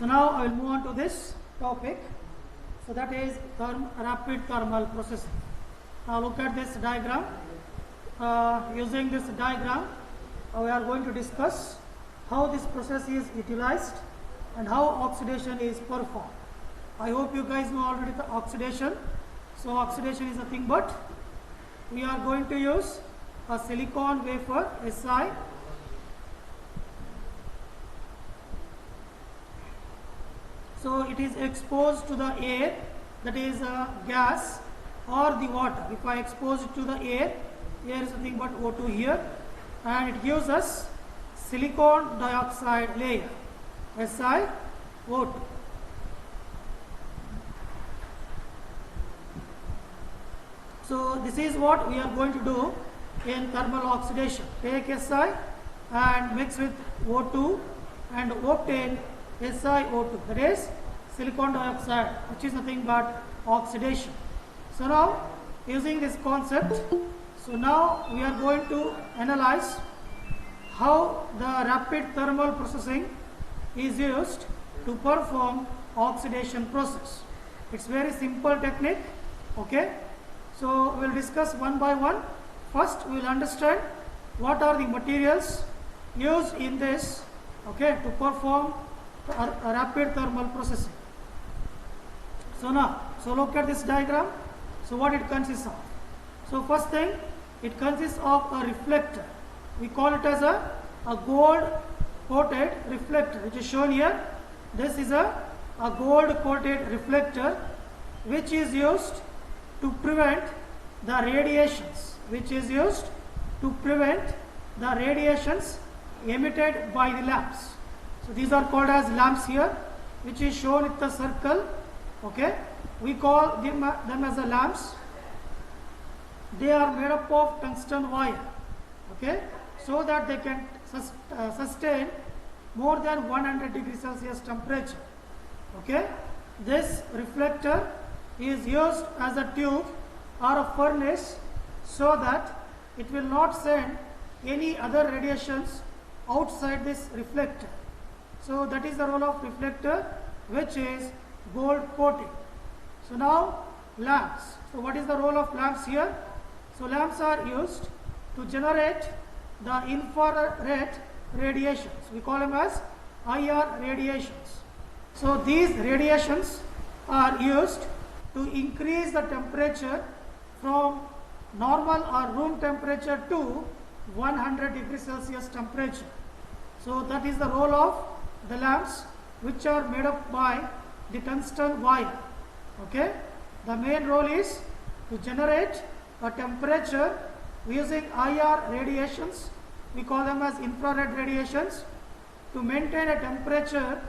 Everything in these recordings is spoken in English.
So now I will move on to this topic. So that is rapid thermal processing. Now look at this diagram. Using this diagram, we are going to discuss how this process is utilized and how oxidation is performed. I hope you guys know already the oxidation. So oxidation is nothing but we are going to use a silicon wafer Si. So it is exposed to the air, that is gas or the water. If I expose it to the air is nothing but O2 here, and it gives us silicon dioxide layer, SiO2. So this is what we are going to do in thermal oxidation. Take Si and mix with O2 and obtain SiO2, that is silicon dioxide, which is nothing but oxidation. So now using this concept, so now we are going to analyze how the rapid thermal processing is used to perform oxidation process. It's very simple technique, okay. So we will discuss one by one. First we will understand what are the materials used in this, okay, to perform a rapid thermal processing. So now, so look at this diagram. So what it consists of? So first thing, it consists of a reflector. We call it as a gold coated reflector, which is shown here. This is a gold coated reflector which is used to prevent the radiations, emitted by the lamps. So these are called as lamps here, which is shown with the circle, okay. We call them as a lamps. They are made up of tungsten wire, okay, so that they can sustain more than 100 degrees Celsius temperature, okay. This reflector is used as a tube or a furnace so that it will not send any other radiations outside this reflector. So that is the role of reflector, which is gold coating. So now lamps. So what is the role of lamps here? So lamps are used to generate the infrared radiations. We call them as IR radiations. So these radiations are used to increase the temperature from normal or room temperature to 100 degrees Celsius temperature. So that is the role of the lamps, which are made up by the tungsten wire, okay. The main role is to generate a temperature using IR radiations. We call them as infrared radiations, to maintain a temperature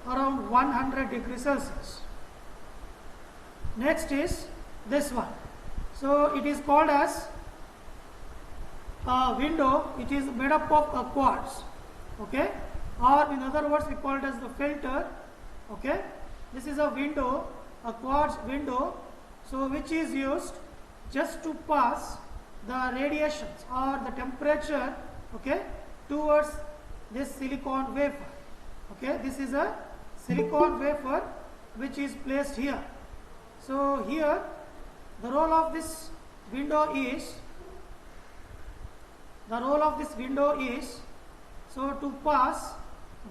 around 100 degrees Celsius. Next is this one. So it is called as a window. It is made up of a quartz, okay, or in other words we call it as the filter, okay. This is a window, a quartz window, so which is used just to pass the radiations or the temperature, okay, towards this silicon wafer, okay. This is a silicon wafer which is placed here. So here the role of this window is so to pass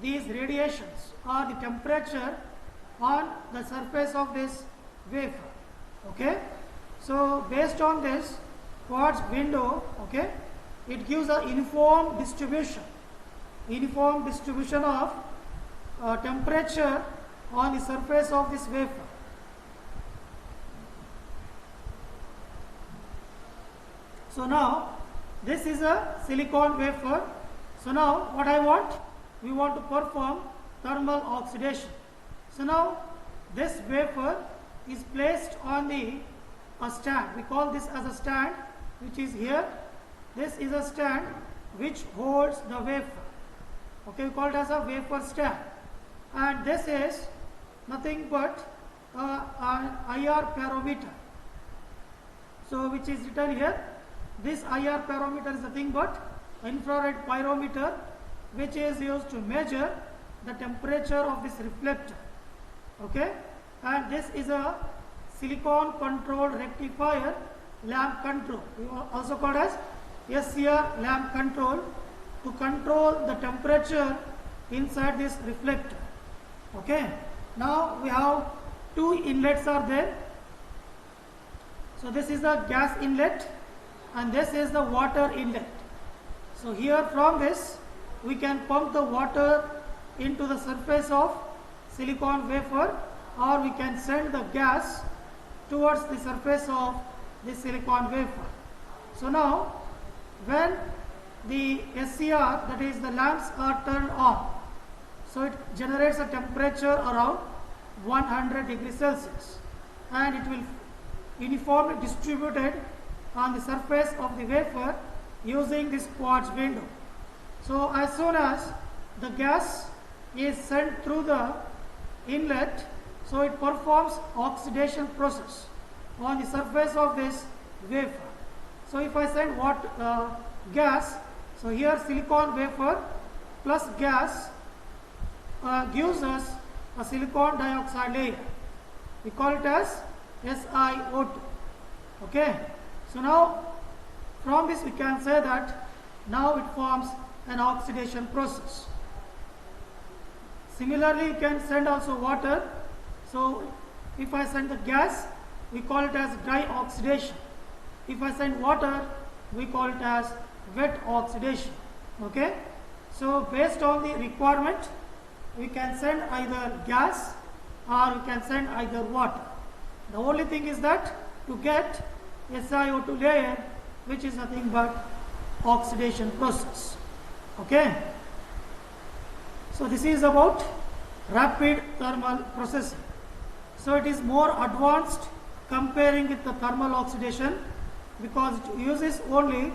these radiations or the temperature on the surface of this wafer, okay. So based on this quartz window, okay, it gives a uniform distribution of temperature on the surface of this wafer. So now this is a silicon wafer. So now what I want, we want to perform thermal oxidation. So now this wafer is placed on a stand. We call this as a stand, which is here. This is a stand which holds the wafer, okay. We call it as a wafer stand, and this is nothing but an IR parameter. So which is written here. This IR parameter is nothing but infrared pyrometer, which is used to measure the temperature of this reflector. Okay, and this is a silicon controlled rectifier lamp control, also called as SCR lamp control, to control the temperature inside this reflector. Okay, now we have two inlets are there. So this is the gas inlet and this is the water inlet. So here from this we can pump the water into the surface of silicon wafer, or we can send the gas towards the surface of the silicon wafer. So now when the SCR, that is the lamps, are turned on, so it generates a temperature around 100 degrees Celsius and it will uniformly distributed on the surface of the wafer using this quartz window. So as soon as the gas is sent through the inlet, so it performs oxidation process on the surface of this wafer. So if I send gas, so here silicon wafer plus gas gives us a silicon dioxide layer. We call it as SiO2. Okay, so now from this we can say that now it forms an oxidation process. Similarly, you can send also water. So if I send the gas, we call it as dry oxidation. If I send water, we call it as wet oxidation. Okay, so based on the requirement, we can send either gas or we can send either water. The only thing is that to get SiO2 layer, which is nothing but oxidation process. Okay, so this is about rapid thermal processing. So it is more advanced comparing with the thermal oxidation because it uses only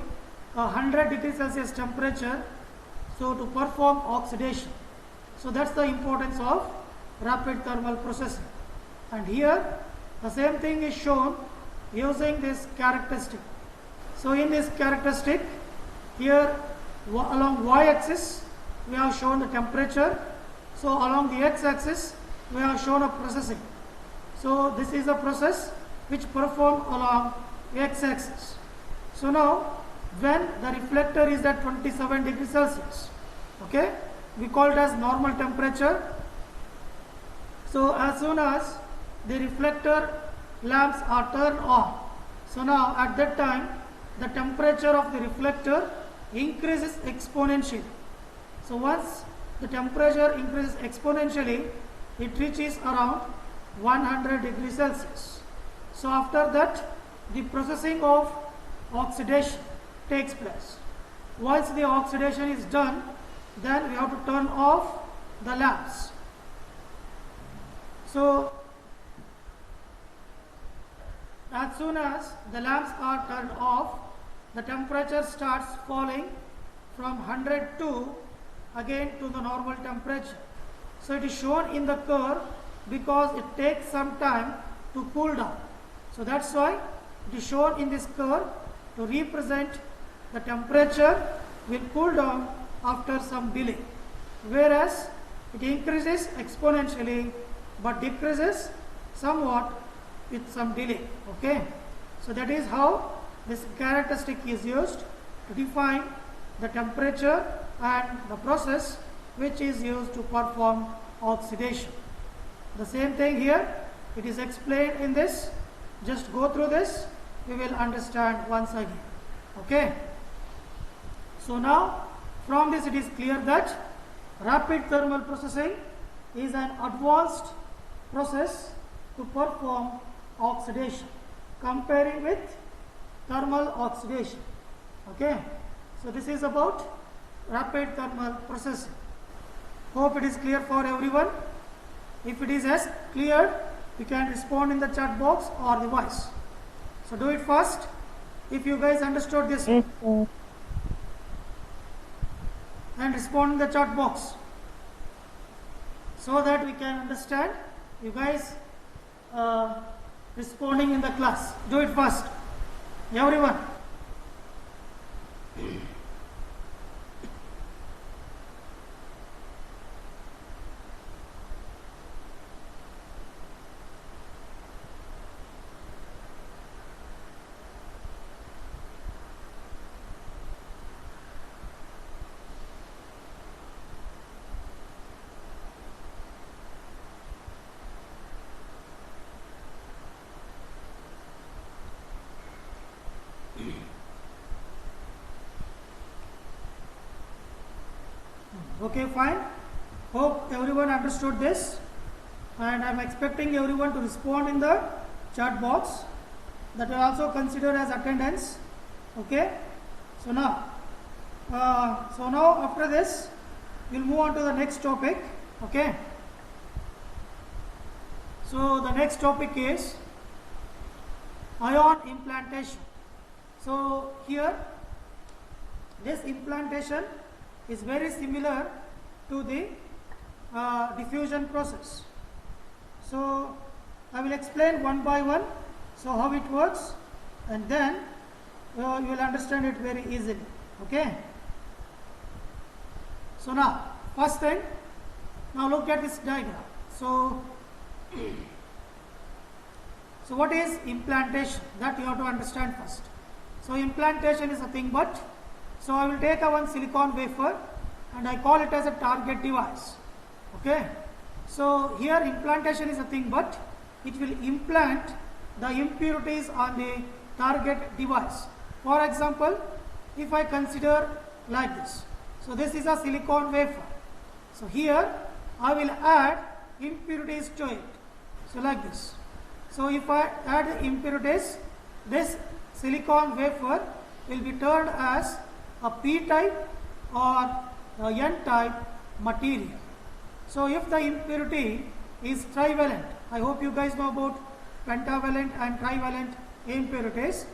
100 degrees Celsius temperature so to perform oxidation. So that's the importance of rapid thermal processing. And here the same thing is shown using this characteristic. So in this characteristic, here along y-axis we have shown the temperature. So along the x-axis we have shown a processing. So this is a process which performed along x-axis. So now when the reflector is at 27 degrees Celsius, okay, we call it as normal temperature. So as soon as the reflector lamps are turned on, so now at that time the temperature of the reflector increases exponentially. So once the temperature increases exponentially, it reaches around 100 degrees Celsius. So after that, the processing of oxidation takes place. Once the oxidation is done, then we have to turn off the lamps. So as soon as the lamps are turned off, the temperature starts falling from 100 to again to the normal temperature. So it is shown in the curve because it takes some time to cool down. So that's why it is shown in this curve to represent the temperature will cool down after some delay, whereas it increases exponentially but decreases somewhat with some delay. Okay, so that is how this characteristic is used to define the temperature and the process which is used to perform oxidation. The same thing here, it is explained in this. Just go through this, we will understand once again. Okay, so now from this it is clear that rapid thermal processing is an advanced process to perform oxidation comparing with thermal oxidation. Okay, so this is about rapid thermal processing. Hope it is clear for everyone. If it is as clear, you can respond in the chat box or the voice. So do it first if you guys understood this. Yes, sir. And respond in the chat box so that we can understand you guys responding in the class. Do it first, everyone. Okay, fine. Hope everyone understood this, and I am expecting everyone to respond in the chat box. That will also consider as attendance. Okay. So now after this, we'll move on to the next topic. Okay. So the next topic is ion implantation. So here, this implantation is very similar to the diffusion process. So I will explain one by one, so how it works, and then you will understand it very easily. Okay. So now, first thing, now look at this diagram. So what is implantation? That you have to understand first. So implantation is nothing but, so I will take a one silicon wafer and I call it as a target device. Okay. So here implantation is nothing but, it will implant the impurities on the target device. For example, if I consider like this, so this is a silicon wafer. So here I will add impurities to it. So like this. So if I add the impurities, this silicon wafer will be turned as a p-type or a n-type material. So if the impurity is trivalent, I hope you guys know about pentavalent and trivalent impurities.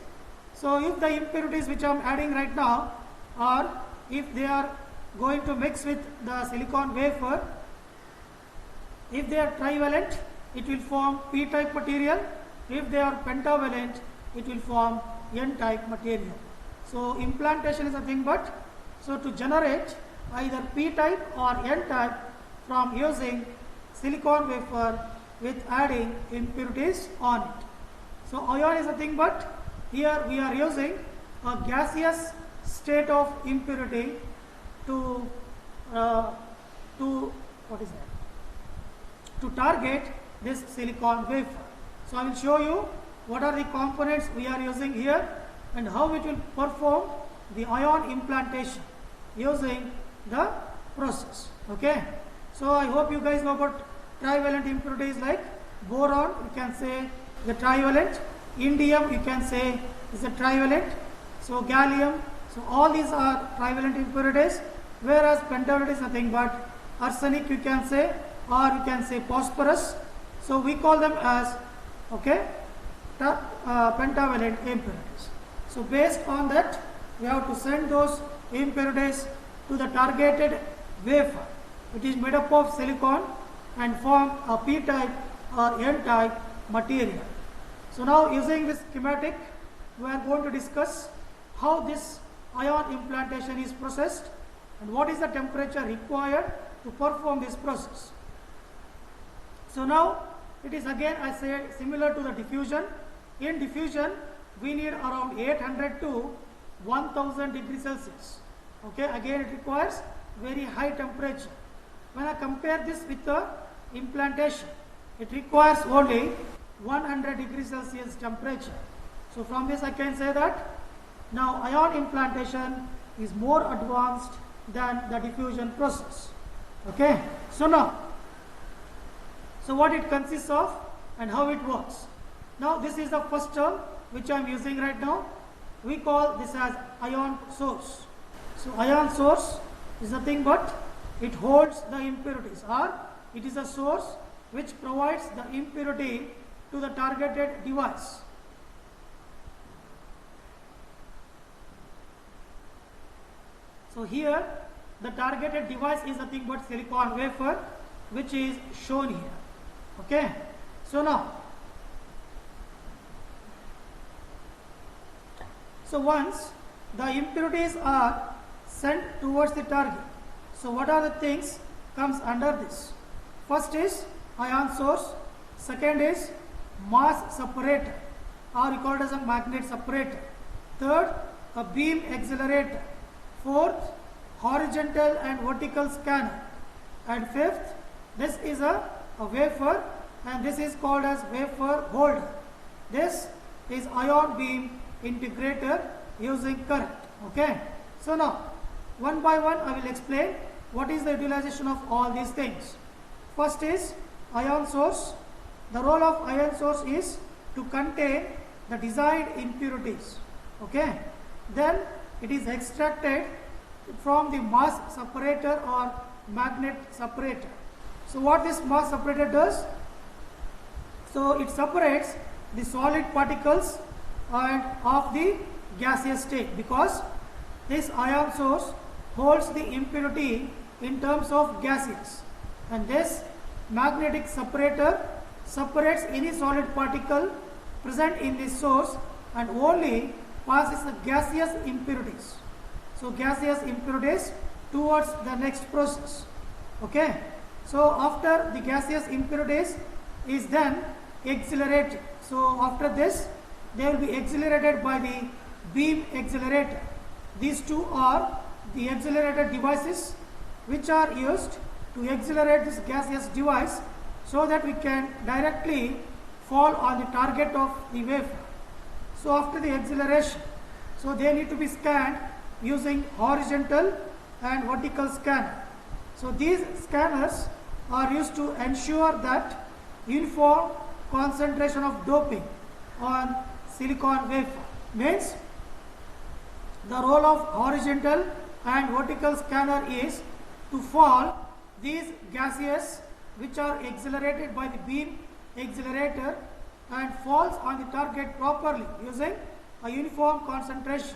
So if the impurities which I am adding right now, or if they are going to mix with the silicon wafer, if they are trivalent, it will form p-type material. If they are pentavalent, it will form n-type material. So implantation is nothing but, so to generate either p-type or n-type from using silicon wafer with adding impurities on it. So ion is nothing but, here we are using a gaseous state of impurity to what is that? To target this silicon wafer. So I will show you what are the components we are using here and how it will perform the ion implantation using the process. Okay. So I hope you guys know about trivalent impurities like boron, you can say the trivalent, indium you can say is a trivalent, so gallium, so all these are trivalent impurities, whereas pentavalent is nothing but arsenic you can say, or you can say phosphorus. So we call them as pentavalent impurities. So based on that, we have to send those impurities to the targeted wafer, which is made up of silicon, and form a p-type or n-type material. So now using this schematic, we are going to discuss how this ion implantation is processed and what is the temperature required to perform this process. So now it is again, I said, similar to the diffusion. In diffusion, we need around 800 to 1000 degrees Celsius. Okay, again it requires very high temperature. When I compare this with the implantation, it requires only 100 degrees Celsius temperature. So from this I can say that now ion implantation is more advanced than the diffusion process. Okay, so now, so what it consists of and how it works. Now this is the first term which I am using right now. We call this as ion source. So ion source is nothing but, it holds the impurities, or it is a source which provides the impurity to the targeted device. So here the targeted device is nothing but silicon wafer, which is shown here. Okay. So now, so once the impurities are sent towards the target, so what are the things comes under this? First is ion source, second is mass separator, or you call it as a magnet separator, third a beam accelerator, fourth horizontal and vertical scanner, and fifth this is a wafer, and this is called as wafer holder. This is ion beam integrator using current. Okay. So now one by one I will explain. what is the utilization of all these things? First is ion source. The role of ion source is to contain the desired impurities. Okay. Then it is extracted from the mass separator or magnet separator. So what this mass separator does? So it separates the solid particles and of the gaseous state, because this ion source holds the impurity in terms of gaseous, and this magnetic separator separates any solid particle present in this source and only passes the gaseous impurities. So gaseous impurities towards the next process. Okay. So after the gaseous impurities is then accelerated. So after this they will be accelerated by the beam accelerator. These two are the accelerated devices which are used to accelerate this gaseous device so that we can directly fall on the target of the wafer. So after the acceleration, so they need to be scanned using horizontal and vertical scanner. So these scanners are used to ensure that uniform concentration of doping on silicon wafer. Means the role of horizontal and vertical scanner is to fall these gases which are accelerated by the beam accelerator and falls on the target properly using a uniform concentration.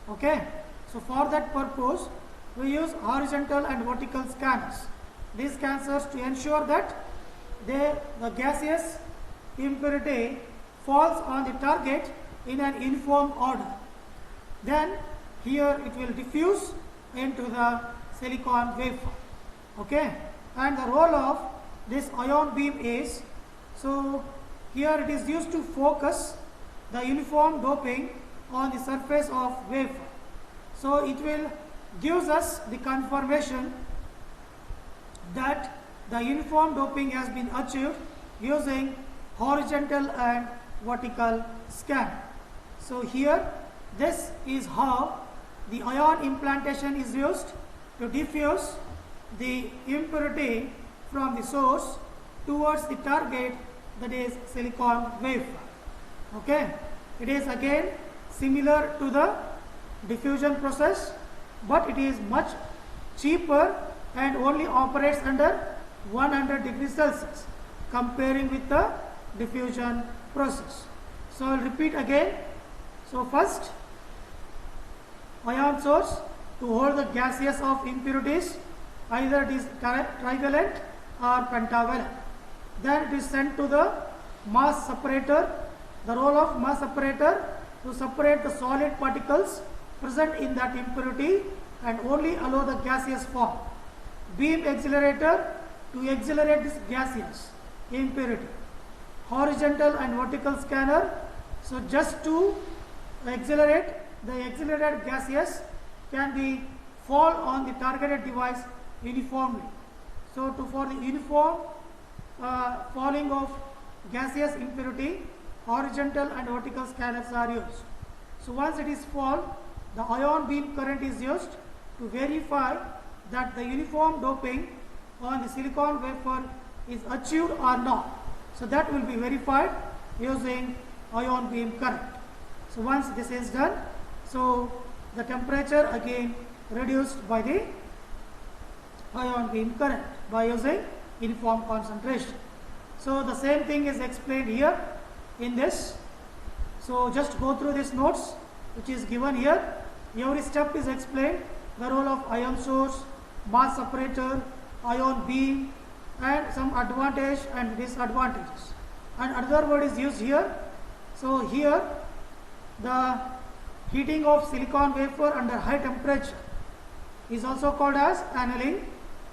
Okay. So for that purpose we use horizontal and vertical scanners. These scanners to ensure that the gaseous impurity falls on the target in an uniform order. Then here it will diffuse into the silicon wafer. Okay. And the role of this ion beam is, so here it is used to focus the uniform doping on the surface of wafer. So it will gives us the confirmation that the uniform doping has been achieved using horizontal and vertical scan. So here this is how the ion implantation is used to diffuse the impurity from the source towards the target, that is silicon wafer. Okay. It is again similar to the diffusion process, but it is much cheaper and only operates under 100 degrees Celsius comparing with the diffusion process. So I will repeat again. So first, ion source to hold the gaseous of impurities, either it is trivalent or pentavalent. Then it is sent to the mass separator. The role of mass separator to separate the solid particles present in that impurity and only allow the gaseous form. Beam accelerator to accelerate this gaseous impurity. Horizontal and vertical scanner, so just to accelerate the accelerated gaseous can be fall on the targeted device uniformly. So for the uniform falling of gaseous impurity, horizontal and vertical scanners are used. So once it is fall, the ion beam current is used to verify that the uniform doping on the silicon wafer is achieved or not. So that will be verified using ion beam current. So once this is done, so the temperature again reduced by the ion beam current by using uniform concentration. So the same thing is explained here in this. So just go through these notes which is given here. Every step is explained, the role of ion source, mass separator, ion beam, and some advantage and disadvantages. And another word is used here. So here the heating of silicon wafer under high temperature is also called as annealing.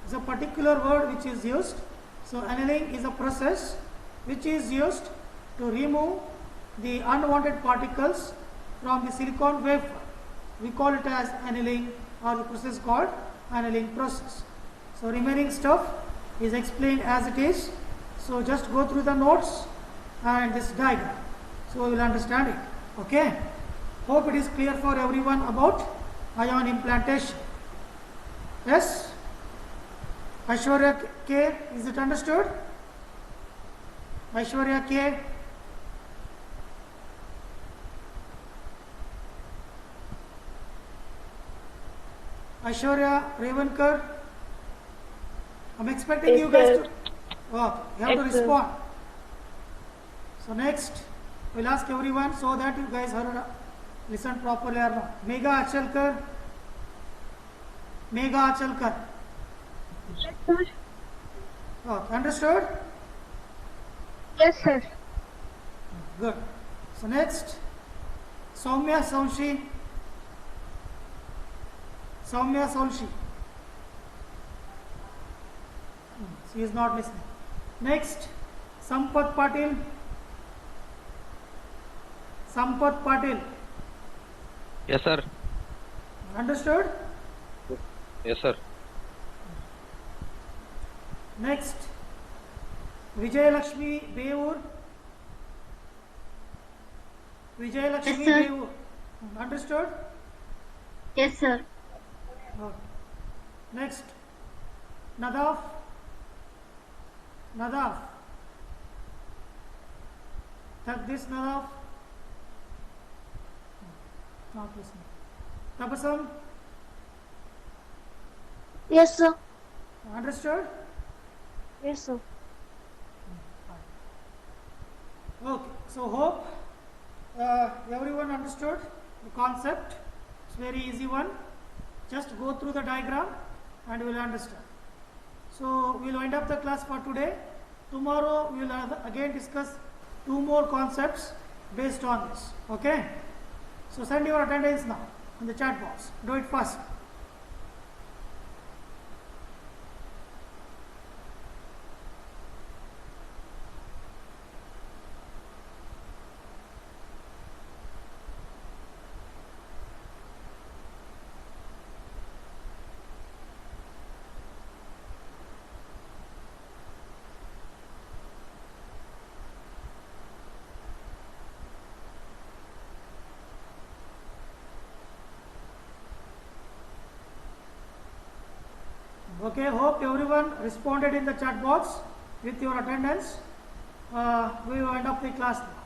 It's a particular word which is used. So annealing is a process which is used to remove the unwanted particles from the silicon wafer. We call it as annealing, or the process called annealing process. So remaining stuff is explained as it is. So just go through the notes and this diagram. So we will understand it. Okay. Hope it is clear for everyone about ion implantation. Yes. Aishwarya K, is it understood? Aishwarya K. Aishwarya Revankar. I'm expecting Yes, you guys sir. to. Oh, you have to Yes, sir. respond. So next, we'll ask everyone so that you guys heard, listen properly or not. Megha Achalkar. Megha Achalkar. Yes, sir. Oh, understood? Yes, sir. Good. So next, Soumya Saunshi. Soumya Saunshi. She is not listening. Next, Sampath Patil. Sampath Patil. Yes, sir. Understood? Yes, sir. Next, Vijay Lakshmi Beur. Vijay Lakshmi Yes, sir. Beur. Understood? Yes, sir. Okay. Next, Nadaf. Nadaf. This Nadaf. Not listening. Tabasam. Yes, sir. Understood? Yes, sir. Okay. So hope everyone understood the concept. It's very easy one. Just go through the diagram and you will understand. So we'll wind up the class for today. Tomorrow we will again discuss 2 more concepts based on this. Okay? So send your attendance now in the chat box. Do it fast. Okay, hope everyone responded in the chat box with your attendance. We will end up the class now.